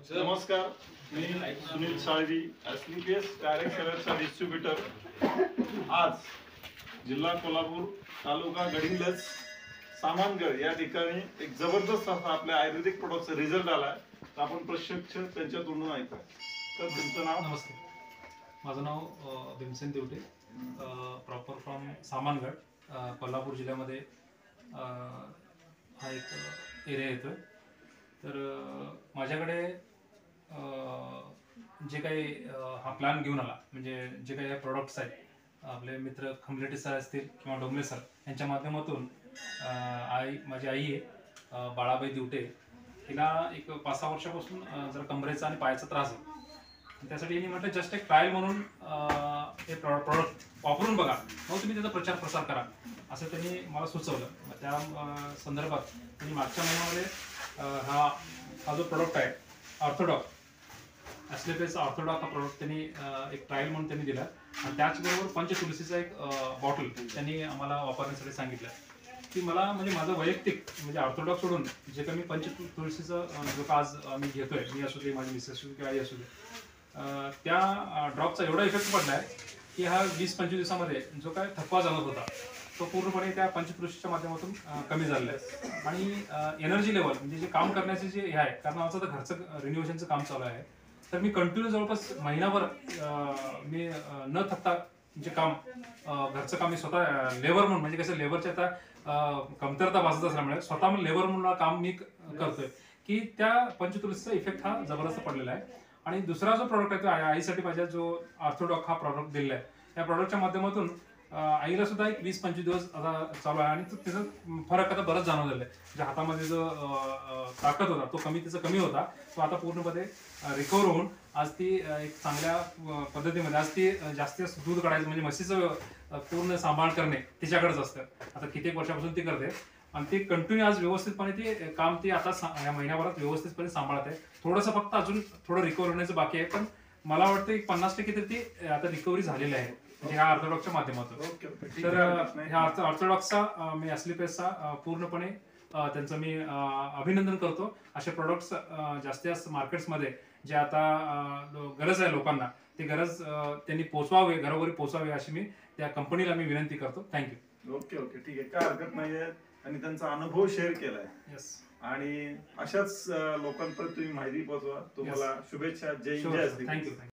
नमस्कार, मी Sunil Salvi, SLPS direct सेलरचा डिस्ट्रीब्युटर. आज जिल्हा कोल्हापूर, तालुका गडिंग्लज, सामानगड या ठिकाणी एक जबरदस्त असा आपल्या आयुर्वेदिक प्रोडक्टचा रिझल्ट आला. तर आपण प्रत्यक्ष त्यांच्या तोंडून ऐकू. तर तुमचं नाव? नमस्कार, माझं नाव भीमसेन देवटे, प्रॉपर फ्रॉम सामानगड, कोल्हापूर जिल्ह्यामध्ये हा एक एरिया येतो. तर माझ्याकडे जे काही हा प्लॅन घेऊन आला, म्हणजे जे काही प्रोडक्ट्स आहेत आपले मित्र खंबलेटे सर असतील किंवा डोंबले सर यांच्या माध्यमातून माझी आई आहे बाळाबाई दिवटे. तिला एक 5-6 वर्षापासून जरा कमरेचा आणि पायाचा त्रास आहे. त्यासाठी यांनी म्हटलं जस्ट एक ट्रायल म्हणून हे प्रोडक्ट वापरून बघा, मग तुम्ही त्याचा प्रचार प्रसार करा असं त्यांनी मला सुचवलं. त्या संदर्भात त्यांनी मागच्या महिन्यामध्ये हा जो प्रोडक्ट आहे ऑर्थोडॉक, SLPS ऑर्थोडॉक हा प्रोडक्ट त्यांनी एक ट्रायल म्हणून त्यांनी दिला. आणि त्याचबरोबर पंचतुलसीचा एक बॉटल त्यांनी आम्हाला वापरण्यासाठी सांगितलं. की मला म्हणजे माझं वैयक्तिक म्हणजे ऑर्थोडॉक्स सोडून जे काही मी पंचतुलसीचं जो का आज मी घेतोय, मी असू दे, माझी मिसेस असू दे किंवा आई असू दे, त्या ड्रॉपचा एवढा इफेक्ट पडला आहे की हा 20-25 दिवसामध्ये जो काय थकवा जाणवत होता तो पूर्णपणे त्या पंचतुलसीच्या माध्यमातून कमी झालेला आहे. आणि एनर्जी लेवल म्हणजे जे काम करण्याचे जे हे आहे, कारण आमचं तर घरचं रिनोव्हेशनचं काम चालू आहे, तर मी कंटिन्यू जवळपास महिनाभर मी न थकता जे काम घरचं काम मी स्वतः लेबर म्हणून, म्हणजे कसं लेबरच्या आता कमतरता भासत असल्यामुळे स्वतः लेबर म्हणून काम मी करतोय की त्या पंचतुलसीचा इफेक्ट हा जबरदस्त पडलेला आहे. आणि दुसरा जो प्रोडक्ट आहे तो आईसाठी पाहिजे, जो ऑर्थोडॉक हा प्रोडक्ट दिलेला आहे. या प्रोडक्टच्या माध्यमातून आईला सुद्धा एक 20-25 दिवस आता चालू आहे आणि त्याचा फरक आता बरंच जाणवलेला आहे. जे हातामध्ये जो ताकद होता तो त्याचा कमी होता, तो आता पूर्णपणे रिकवर होऊन आज ती एक चांगल्या पद्धतीमध्ये आज ती जास्तीत जास्त दूध काढायचं म्हणजे म्हशीचं पूर्ण सांभाळ करणे तिच्याकडेच असतं. आता कित्येक वर्षापासून ती करते आणि ती कंटिन्यू आज व्यवस्थितपणे ती काम ती आता या महिन्याभरात व्यवस्थितपणे सांभाळत आहे. थोडंसं फक्त अजून थोडं रिकवर होण्याचं बाकी आहे, पण मला वाटतं 50% तर ती आता रिकव्हरी झालेली आहे ह्या ऑर्थोडॉक्सच्या माध्यमातून. तर ह्या ऑर्थोडॉक्सचा मी SLPSचा पूर्णपणे त्यांचं मी अभिनंदन करतो. असे प्रोडक्ट्स जास्तीत जास्त मार्केट्समध्ये जे आता गरज आहे लोकांना, ती गरज त्यांनी पोचवावे, घरोघरी पोचवावे अशी मी त्या कंपनीला मी विनंती करतो. थँक्यू. ओके, ठीक आहे, काय हरकत नाहीये. आणि त्यांचा अनुभव शेअर केलाय. येस. आणि अशाच लोकांपर्यंत तुम्ही माहिती पोहोचवा. तुम्हाला शुभेच्छा. जय थँक्यू.